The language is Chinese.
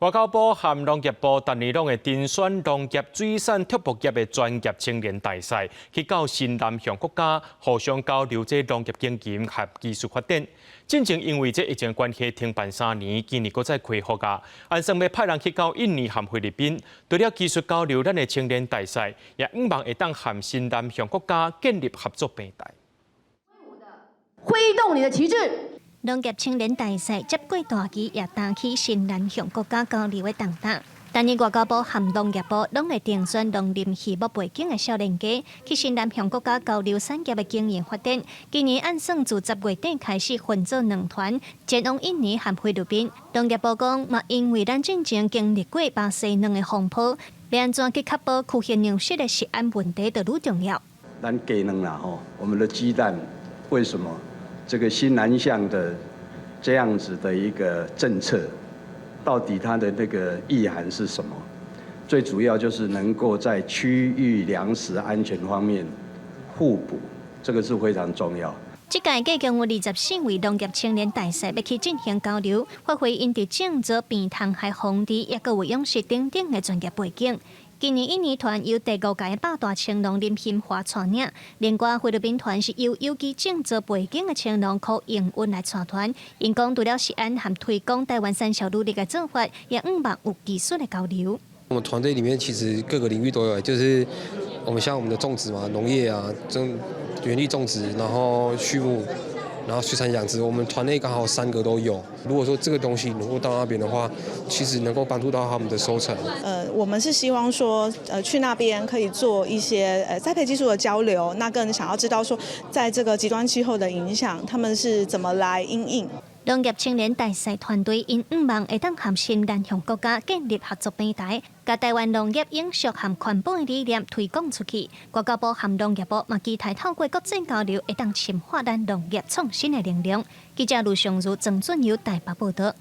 外交部和农业部逐年拢会甄选农业水产畜牧业的专业青年大赛，去到新南向国家互相交流这农业经验和技术发展。进前因为这疫情关系停办3年，今年搁再恢复啊。按算要派人去到印尼和菲律宾，除了技术交流，咱的青年大赛也希望会当和新南向国家建立合作平台。挥动你的旗帜。农业青年大赛接过大旗，也打起新南向国家交流的重担。但年外交部和农业部拢会定选农林畜牧背景的少年家，去新南向国家交流产业的经验发展。今年按算自10月底开始分做2团，前往印尼和菲律宾。农业部讲，嘛因为咱进前经历过巴西2个风波，要安怎去确保区县粮食的食安问题就愈重要。咱鸡卵啦吼，我们的鸡蛋为什么？这个新南向的这样子的一个政策，到底它的那个意涵是什么？最主要就是能够在区域粮食安全方面互补，这个是非常重要。这届计共有24位农业青年大赛要去进行交流，发挥因伫种植、变虫害防治，也佮有养殖等等的专业背景。今年印尼团由第5届百大青农林新华带领，另外菲律宾团是由有机种植背景的青农柯应运来带团。因讲除了食安和推广台湾产销努力的做法，也希望有技术的交流。我们团队里面其实各个领域都有，就是我们像我们的种植嘛，农业啊，园艺种植，然后畜牧。然后水产养殖，我们团内刚好3个都有。如果说这个东西能够到那边的话，其实能够帮助到他们的收成。我们是希望说，去那边可以做一些栽培技术的交流，那更想要知道说，在这个极端气候的影响，他们是怎么来因应。农业青年大赛团队因希望会当和新南向国家建立合作平台，把台湾农业永续和环保的理念推广出去。外交部和农业部嘛期待透过国际交流，会当深化咱农业创新的能量。记者卢尚如、郑俊友台北报道。